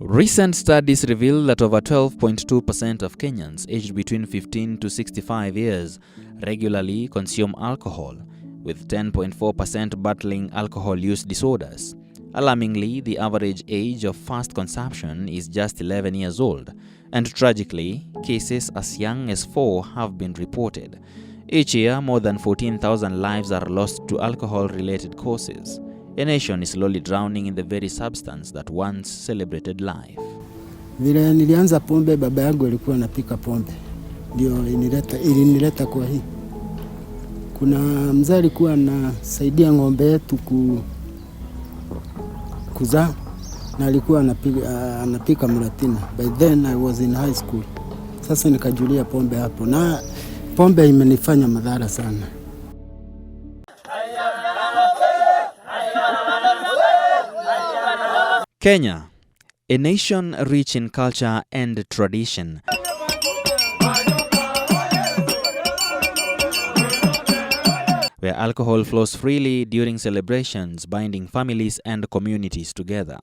Recent studies reveal that over 12.2% of Kenyans aged between 15 to 65 years regularly consume alcohol, with 10.4% battling alcohol use disorders. Alarmingly, the average age of first consumption is just 11 years old, and tragically, cases as young as 4 have been reported. Each year, more than 14,000 lives are lost to alcohol-related causes. A nation is slowly drowning in the very substance that once celebrated life. Vile nilianza pombe, baba yangu alikuwa anapika pombe. Ndio ilinileta kwa hii. Kuna mzee alikuwa anasaidia ng'ombe yetu kuzaa na alikuwa anapika mratina. By then I was in high school. Sasa nikajulia pombe hapo na pombe imenifanya madhara sana. Kenya, a nation rich in culture and tradition, where alcohol flows freely during celebrations, binding families and communities together.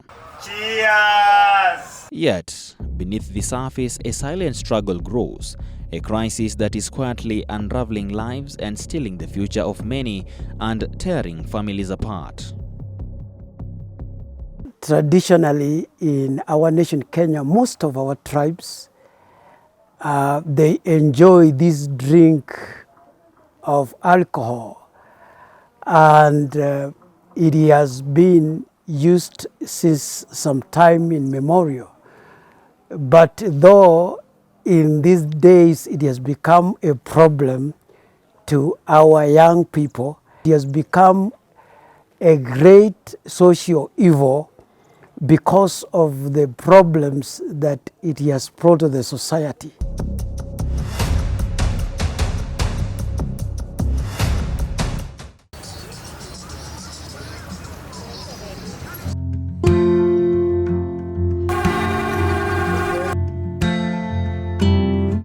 Cheers! Yet, beneath the surface, a silent struggle grows, a crisis that is quietly unraveling lives and stealing the future of many and tearing families apart. Traditionally, in our nation, Kenya, most of our tribes, they enjoy this drink of alcohol, and it has been used since some time immemorial. But though in these days it has become a problem to our young people, it has become a great social evil because of the problems that it has brought to the society.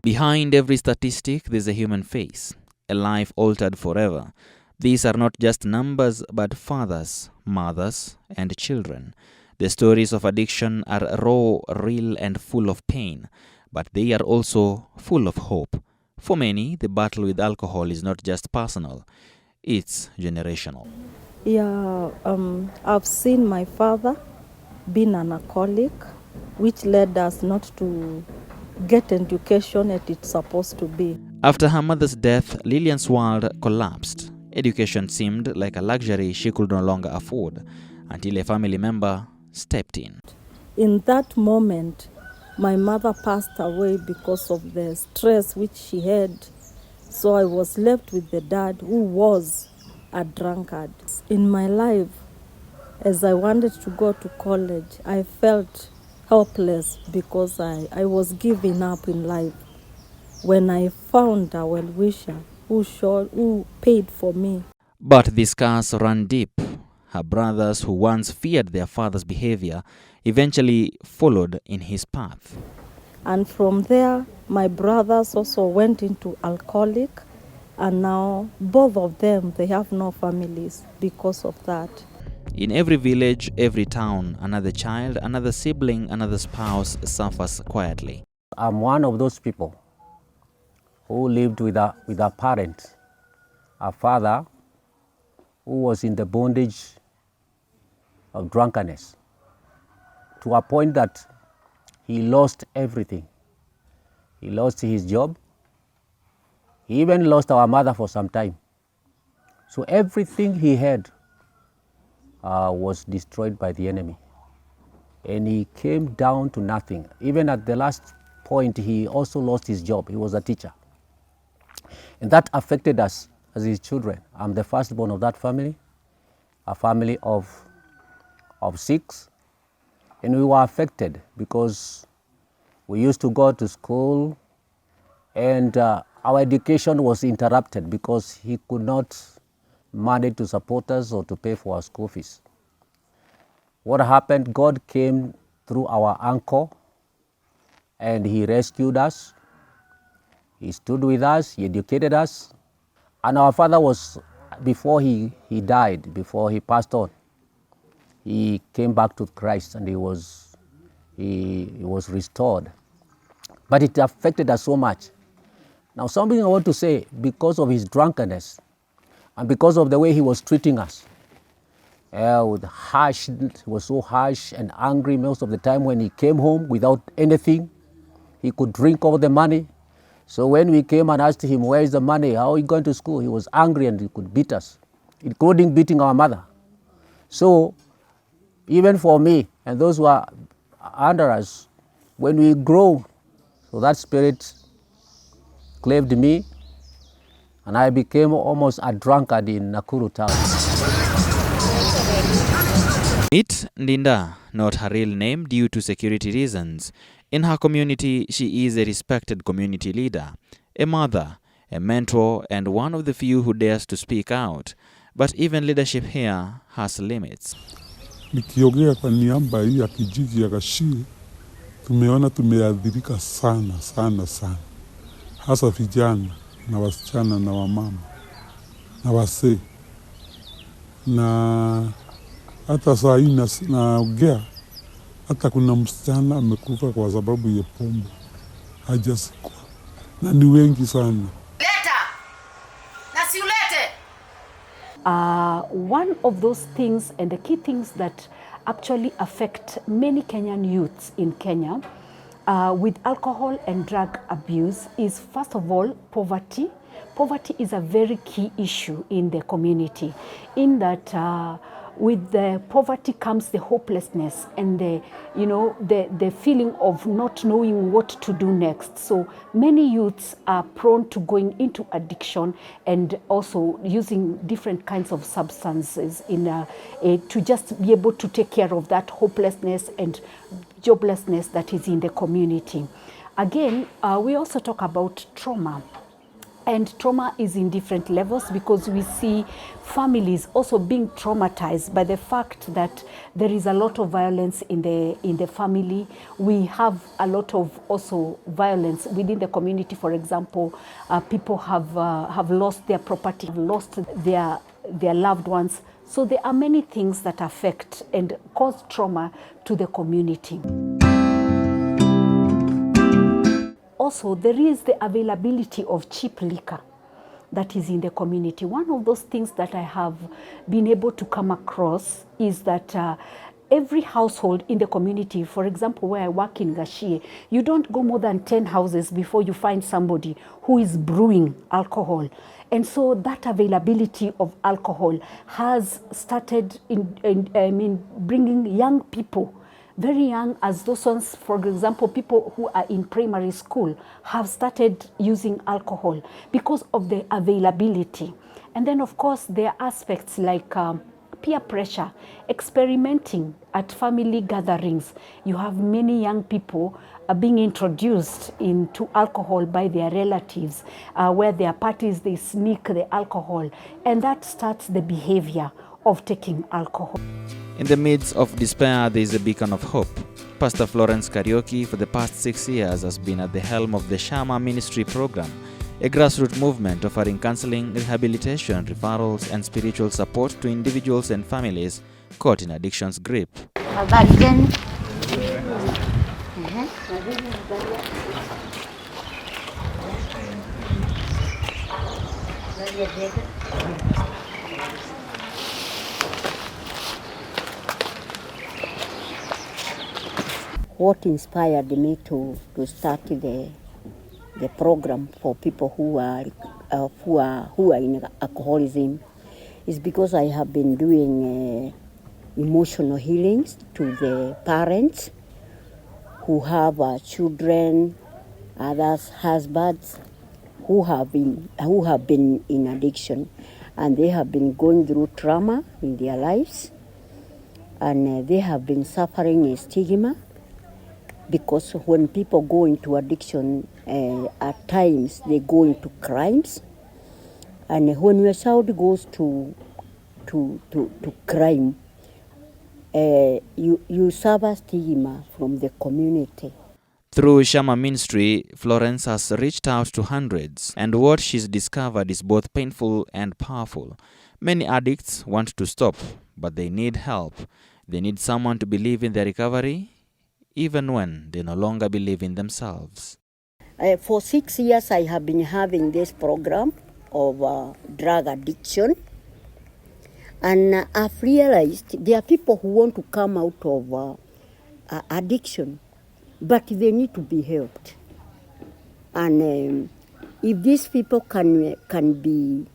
Behind every statistic, there's a human face, a life altered forever. These are not just numbers, but fathers, mothers, and children. The stories of addiction are raw, real, and full of pain, but they are also full of hope. For many, the battle with alcohol is not just personal, it's generational. Yeah, I've seen my father being an alcoholic, which led us not to get education that it's supposed to be. After her mother's death, Lillian's world collapsed. Education seemed like a luxury she could no longer afford, until a family member stepped in. In that moment, my mother passed away because of the stress which she had. So I was left with the dad who was a drunkard. In my life, as I wanted to go to college, I felt helpless because I was giving up in life. When I found a well-wisher who paid for me. But the scars ran deep. Her brothers, who once feared their father's behavior, eventually followed in his path. And from there, my brothers also went into alcoholic, and now both of them, they have no families because of that. In every village, every town, another child, another sibling, another spouse suffers quietly. I'm one of those people who lived with a parent, a father who was in the bondage of drunkenness, to a point that he lost everything. He lost his job. He even lost our mother for some time. So everything he had was destroyed by the enemy. And he came down to nothing. Even at the last point, he also lost his job. He was a teacher. And that affected us as his children. I'm the firstborn of that family, a family of 6. And we were affected because we used to go to school, and our education was interrupted because he could not manage to support us or to pay for our school fees. What happened? God came through our uncle and he rescued us. He stood with us, he educated us. And our father was, before he died, before he passed on, he came back to Christ, and he was he was restored. But it affected us so much. Now, something I want to say, because of his drunkenness and because of the way he was treating us, he was so harsh and angry most of the time. When he came home without anything, he could drink all the money. So when we came and asked him, where is the money? How are you going to school? He was angry and he could beat us, including beating our mother. So even for me and those who are under us, when we grow, so that spirit claimed me, and I became almost a drunkard in Nakuru town. Meet Ndinda, not her real name due to security reasons. In her community, she is a respected community leader, a mother, a mentor, and one of the few who dares to speak out. But even leadership here has limits. Nikiongea kwa niaba hii ya kijiji ya Gachie, tumeona tumeathirika sana sana sana, hasa vijana na wasichana na wamama na wasee, na hata saa hii naongea, hata kuna msichana amekufa kwa sababu ya pombe, hajasikwa, na ni wengi sana. One of those things and the key things that actually affect many Kenyan youths in Kenya with alcohol and drug abuse is, first of all, poverty. Poverty is a very key issue in the community, in that with the poverty comes the hopelessness and the feeling of not knowing what to do next. So many youths are prone to going into addiction and also using different kinds of substances to just be able to take care of that hopelessness and joblessness that is in the community. Again, we also talk about trauma. And trauma is in different levels, because we see families also being traumatized by the fact that there is a lot of violence in the family. We have a lot of also violence within the community. For example, people have lost their property, have lost their loved ones. So there are many things that affect and cause trauma to the community. Also, there is the availability of cheap liquor that is in the community. One of those things that I have been able to come across is that every household in the community, for example, where I work in Gachie, you don't go more than 10 houses before you find somebody who is brewing alcohol. And so that availability of alcohol has started bringing young people, very young, as those ones, for example, people who are in primary school have started using alcohol because of the availability. And then, of course, there are aspects like peer pressure, experimenting at family gatherings. You have many young people being introduced into alcohol by their relatives, where their parties, they sneak the alcohol, and that starts the behavior of taking alcohol. In the midst of despair, there is a beacon of hope. Pastor Florence Karaoke, for the past 6 years, has been at the helm of the Shamba ministry program, a grassroots movement offering counseling, rehabilitation, referrals, and spiritual support to individuals and families caught in addiction's grip. What inspired me to start the program for people who are in alcoholism is because I have been doing emotional healings to the parents who have children, others husbands who have been in addiction, and they have been going through trauma in their lives, and they have been suffering a stigma. Because when people go into addiction, at times they go into crimes, and when your child goes to crime, you suffer stigma from the community. Through Shamba ministry, Florence has reached out to hundreds, and what she's discovered is both painful and powerful. Many addicts want to stop, but they need help. They need someone to believe in their recovery, even when they no longer believe in themselves. For 6 years, I have been having this program of drug addiction. And I've realized there are people who want to come out of addiction, but they need to be helped. And if these people can be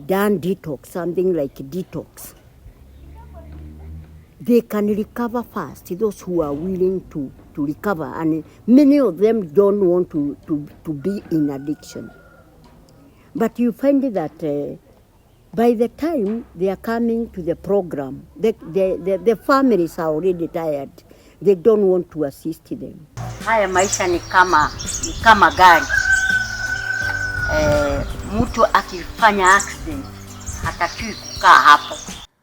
done detox, something like detox, they can recover fast, those who are willing to recover. And many of them don't want to be in addiction. But you find that by the time they are coming to the program, the families are already tired. They don't want to assist them. Haya maisha ni kama gari. Mtu akifanya accident hatakiwi kukaa hapo.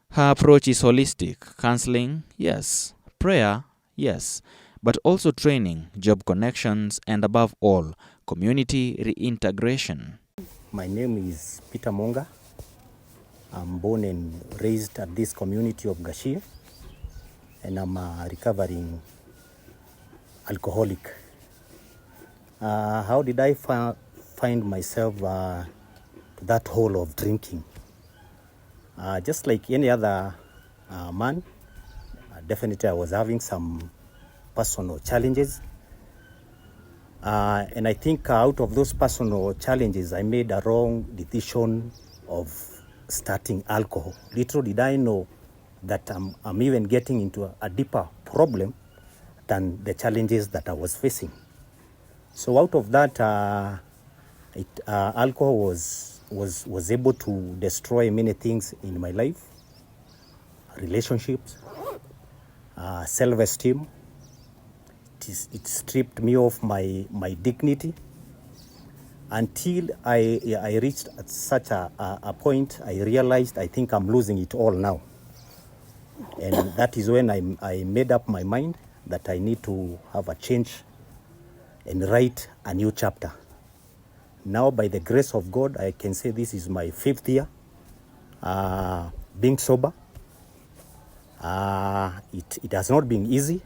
Her approach is holistic: counseling, yes; prayer, yes; but also training, job connections, and above all, community reintegration. My name is Peter Monga. I'm born and raised at this community of Gachie, and I'm a recovering alcoholic. How did I find myself to that hole of drinking? Just like any other man, definitely I was having some personal challenges. And I think out of those personal challenges, I made a wrong decision of starting alcohol. Little did I know that I'm even getting into a deeper problem than the challenges that I was facing. So out of that, alcohol was able to destroy many things in my life: relationships, self-esteem. It stripped me of my dignity, until I reached at such a point. I realized I think I'm losing it all now. And that is when I made up my mind that I need to have a change and write a new chapter. Now, by the grace of God, I can say this is my 5th year being sober. It has not been easy,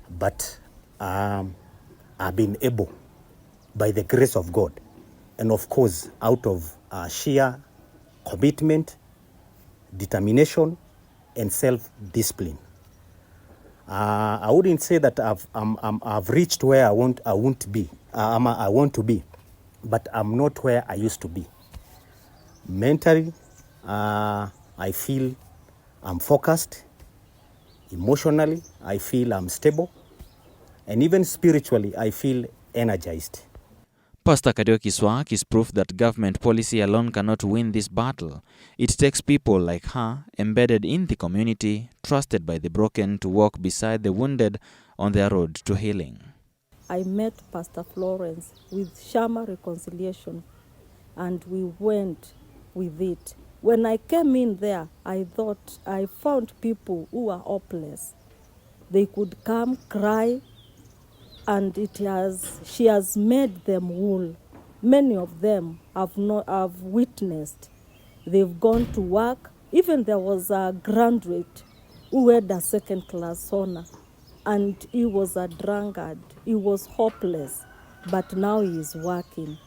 but I've been able, by the grace of God, and of course out of sheer commitment, determination, and self-discipline. I wouldn't say that I've reached where I want to be, but I'm not where I used to be. Mentally, I feel I'm focused. Emotionally, I feel I'm stable. And even spiritually, I feel energized. Pastor Kadioki's work is proof that government policy alone cannot win this battle. It takes people like her, embedded in the community, trusted by the broken, to walk beside the wounded on their road to healing. I met Pastor Florence with Shamba Reconciliation, and we went with it. When I came in there, I thought I found people who are hopeless. They could come, cry, and she has made them whole. Many of them have witnessed. They've gone to work. Even there was a graduate who had a 2nd-class honor, and he was a drunkard. He was hopeless, but now he is working.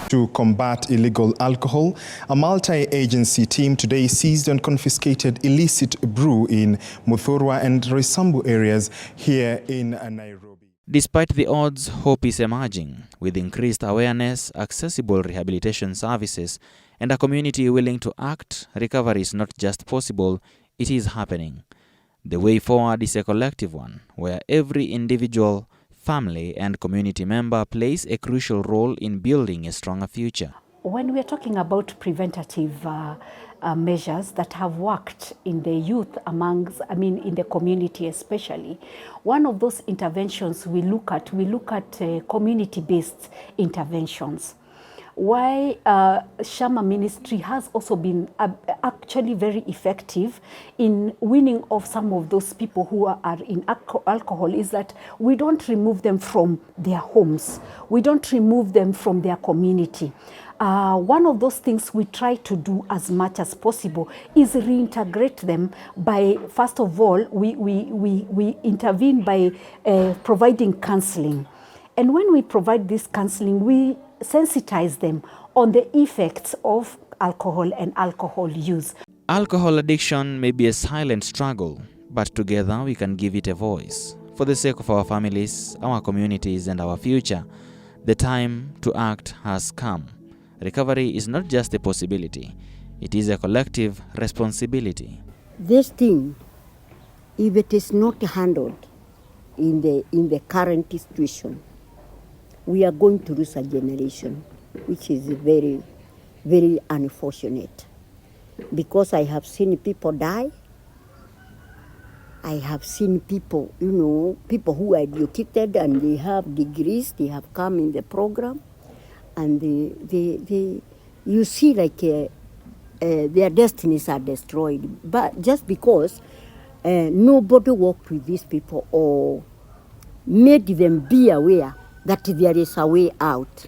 To combat illegal alcohol, a multi-agency team today seized and confiscated illicit brew in Muthurwa and Roysambu areas here in Nairobi. Despite the odds, hope is emerging. With increased awareness, accessible rehabilitation services, and a community willing to act, recovery is not just possible, it is happening. The way forward is a collective one, where every individual, family, and community member plays a crucial role in building a stronger future. When we're talking about preventative measures that have worked in the youth in the community especially, one of those interventions we look at community-based interventions. why Shamba ministry has also been actually very effective in winning off some of those people who are in alcohol is that we don't remove them from their homes. We don't remove them from their community. One of those things we try to do as much as possible is reintegrate them by, first of all, we intervene by providing counseling. And when we provide this counseling, we sensitize them on the effects of alcohol and alcohol use. Alcohol addiction may be a silent struggle, but together we can give it a voice. For the sake of our families, our communities, and our future, the time to act has come. Recovery is not just a possibility, it is a collective responsibility. This thing, if it is not handled in the current situation, we are going to lose a generation, which is very, very unfortunate. Because I have seen people die. I have seen people, people who are educated and they have degrees, they have come in the program, and you see like their destinies are destroyed. But just because nobody worked with these people or made them be aware that there is a way out.